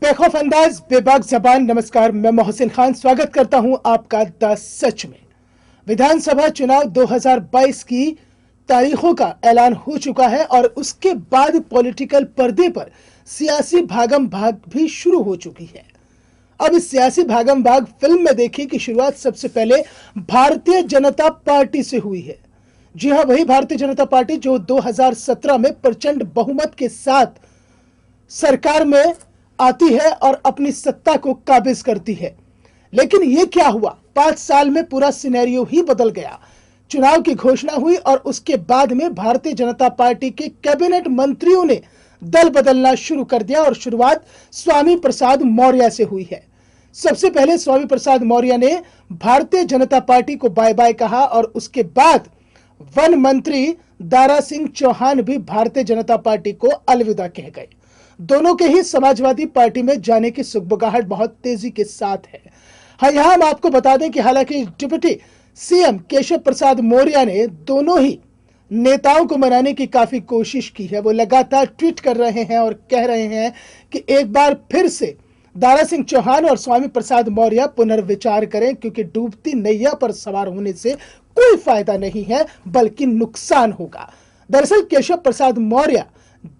बेखौफ अंदाज बेबाक जबान। नमस्कार, मैं मोहसिन खान स्वागत करता हूं आपका द सच में। विधानसभा चुनाव 2022 की तारीखों का ऐलान हो चुका है और उसके बाद पॉलिटिकल पर्दे पर सियासी भागम भाग भी शुरू हो चुकी है। अब इस सियासी भागम भाग फिल्म में देखिए कि शुरुआत सबसे पहले भारतीय जनता पार्टी से हुई है। जी हां, वही भारतीय जनता पार्टी जो 2017 में प्रचंड बहुमत के साथ सरकार में आती है और अपनी सत्ता को काबिज करती है। लेकिन यह क्या हुआ, 5 साल में पूरा सिनेरियो ही बदल गया। चुनाव की घोषणा हुई और उसके बाद में भारतीय जनता पार्टी के कैबिनेट मंत्रियों ने दल बदलना शुरू कर दिया और शुरुआत स्वामी प्रसाद मौर्य से हुई है। सबसे पहले स्वामी प्रसाद मौर्य ने भारतीय जनता पार्टी को बाय बाय कहा और उसके बाद वन मंत्री दारा सिंह चौहान भी भारतीय जनता पार्टी को अलविदा कह गए। दोनों के ही समाजवादी पार्टी में जाने की सुगबुगाहट बहुत तेजी के साथ है। हाँ, यहां हम आपको बता दें कि हालांकि डिप्टी सीएम केशव प्रसाद मौर्य ने दोनों ही नेताओं को मनाने की काफी कोशिश की है। वो लगातार ट्वीट कर रहे हैं और कह रहे हैं कि एक बार फिर से दारा सिंह चौहान और स्वामी प्रसाद मौर्य पुनर्विचार करें, क्योंकि डूबती नैया पर सवार होने से कोई फायदा नहीं है बल्कि नुकसान होगा। दरअसल केशव प्रसाद मौर्य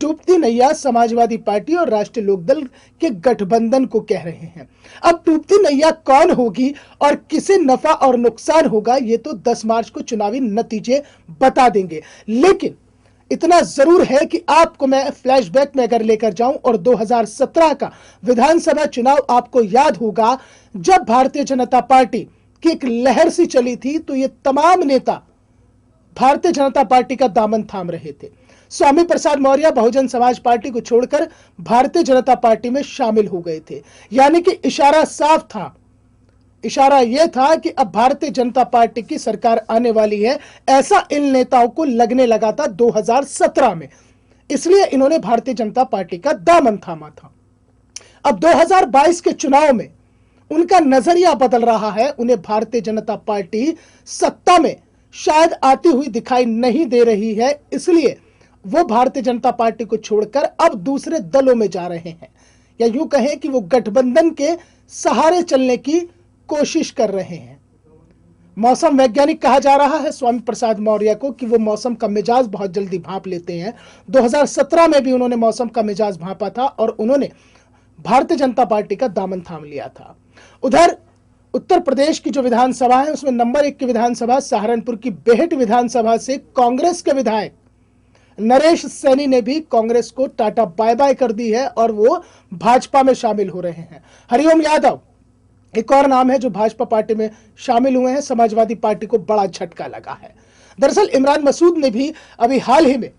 डूबती नैया समाजवादी पार्टी और राष्ट्रीय लोकदल के गठबंधन को कह रहे हैं। अब डूबती नैया कौन होगी और किसे नफा और नुकसान होगा, ये तो 10 मार्च को चुनावी नतीजे बता देंगे। लेकिन इतना जरूर है कि आपको मैं फ्लैशबैक में अगर लेकर जाऊं और 2017 का विधानसभा चुनाव आपको याद होगा, जब भारतीय जनता पार्टी की एक लहर सी चली थी तो ये तमाम नेता भारतीय जनता पार्टी का दामन थाम रहे थे। स्वामी प्रसाद मौर्य बहुजन समाज पार्टी को छोड़कर भारतीय जनता पार्टी में शामिल हो गए थे। यानी कि इशारा साफ था, इशारा यह था कि अब भारतीय जनता पार्टी की सरकार आने वाली है। ऐसा इन नेताओं को लगने लगा था 2017 में, इसलिए इन्होंने भारतीय जनता पार्टी का दामन थामा था। अब 2022 के चुनाव में उनका नजरिया बदल रहा है। उन्हें भारतीय जनता पार्टी सत्ता में शायद आती हुई दिखाई नहीं दे रही है, इसलिए वो भारतीय जनता पार्टी को छोड़कर अब दूसरे दलों में जा रहे हैं, या यूं कहें कि वो गठबंधन के सहारे चलने की कोशिश कर रहे हैं। मौसम वैज्ञानिक कहा जा रहा है स्वामी प्रसाद मौर्य को कि वो मौसम का मिजाज बहुत जल्दी भांप लेते हैं। 2017 में भी उन्होंने मौसम का मिजाज भांपा था और उन्होंने भारतीय जनता पार्टी का दामन थाम लिया था। उधर उत्तर प्रदेश की जो विधानसभा है उसमें नंबर 1 की विधानसभा सहारनपुर की बेहट विधानसभा से कांग्रेस के विधायक नरेश सैनी ने भी कांग्रेस को टाटा बाय बाय कर दी है और वो भाजपा में शामिल हो रहे हैं। हरिओम यादव एक और नाम है जो भाजपा पार्टी में शामिल हुए हैं। समाजवादी पार्टी को बड़ा झटका लगा है। दरअसल इमरान मसूद ने भी अभी हाल ही में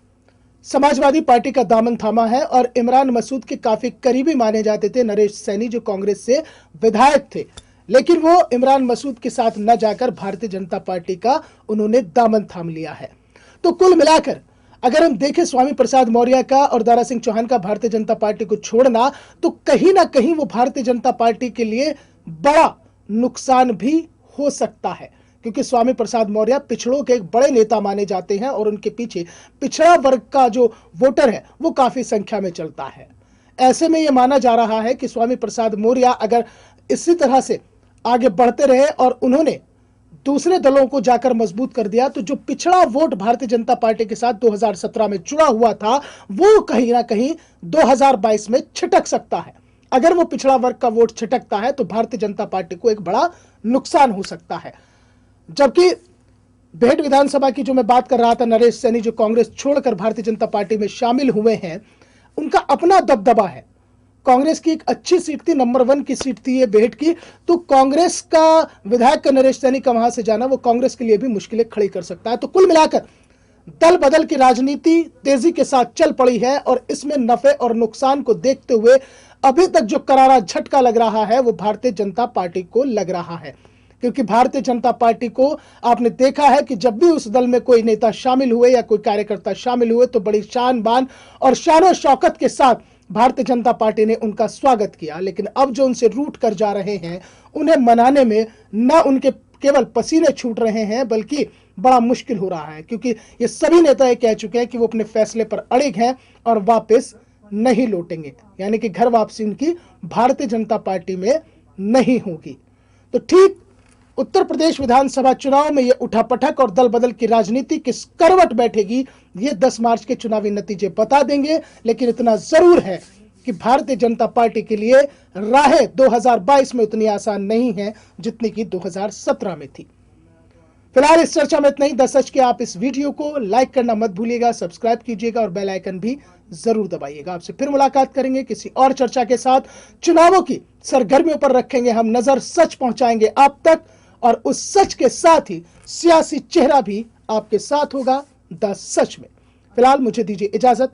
समाजवादी पार्टी का दामन थामा है और इमरान मसूद के काफी करीबी माने जाते थे नरेश सैनी, जो कांग्रेस से विधायक थे, लेकिन वो इमरान मसूद के साथ न जाकर भारतीय जनता पार्टी का उन्होंने दामन थाम लिया है। तो कुल मिलाकर अगर हम देखें स्वामी प्रसाद मौर्य का और दारा सिंह चौहान का भारतीय जनता पार्टी को छोड़ना, तो कहीं ना कहीं वो भारतीय जनता पार्टी के लिए बड़ा नुकसान भी हो सकता है, क्योंकि स्वामी प्रसाद मौर्य पिछड़ों के एक बड़े नेता माने जाते हैं और उनके पीछे पिछड़ा वर्ग का जो वोटर है वो काफी संख्या में चलता है। ऐसे में यह माना जा रहा है कि स्वामी प्रसाद मौर्य अगर इसी तरह से आगे बढ़ते रहे और उन्होंने दूसरे दलों को जाकर मजबूत कर दिया, तो जो पिछड़ा वोट भारतीय जनता पार्टी के साथ 2017 में जुड़ा हुआ था वो कहीं ना कहीं 2022 में छिटक सकता है। अगर वो पिछड़ा वर्ग का वोट छिटकता है तो भारतीय जनता पार्टी को एक बड़ा नुकसान हो सकता है। जबकि बेहट विधानसभा की जो मैं बात कर रहा था, नरेश सैनी जो कांग्रेस छोड़कर भारतीय जनता पार्टी में शामिल हुए हैं, उनका अपना दबदबा है। कांग्रेस की एक अच्छी सीट थी, नंबर 1 की सीट थी ये बेहट की, तो कांग्रेस का विधायक का नरेश सैनी का वहां से जाना वो कांग्रेस के लिए भी मुश्किलें खड़ी कर सकता है। तो कुल मिलाकर दल बदल की राजनीति तेजी के साथ चल पड़ी है और इसमें नफे और नुकसान को देखते हुए अभी तक जो करारा झटका लग रहा है वो भारतीय जनता पार्टी को लग रहा है, क्योंकि भारतीय जनता पार्टी को आपने देखा है कि जब भी उस दल में कोई नेता शामिल हुए या कोई कार्यकर्ता शामिल हुए तो बड़ी शान बान और शान शौकत के साथ भारतीय जनता पार्टी ने उनका स्वागत किया। लेकिन अब जो उनसे रूठ कर जा रहे हैं उन्हें मनाने में न उनके केवल पसीने छूट रहे हैं बल्कि बड़ा मुश्किल हो रहा है, क्योंकि ये सभी नेता ये कह चुके हैं कि वो अपने फैसले पर अड़िग हैं और वापस नहीं लौटेंगे, यानी कि घर वापसी उनकी भारतीय जनता पार्टी में नहीं होगी। तो ठीक उत्तर प्रदेश विधानसभा चुनाव में यह उठापटक और दल बदल की राजनीति किस करवट बैठेगी, ये 10 मार्च के चुनावी नतीजे बता देंगे। लेकिन इतना जरूर है कि भारतीय जनता पार्टी के लिए राहें 2022 में उतनी आसान नहीं है जितनी कि 2017 में थी। फिलहाल इस चर्चा में इतना ही। द सच के आप इस वीडियो को लाइक करना मत भूलिएगा, सब्सक्राइब कीजिएगा और बेल आइकन भी जरूर दबाइएगा। आपसे फिर मुलाकात करेंगे किसी और चर्चा के साथ। चुनावों की सरगर्मियों पर रखेंगे हम नजर, सच पहुंचाएंगे आप तक, और उस सच के साथ ही सियासी चेहरा भी आपके साथ होगा द सच में। फिलहाल मुझे दीजिए इजाजत।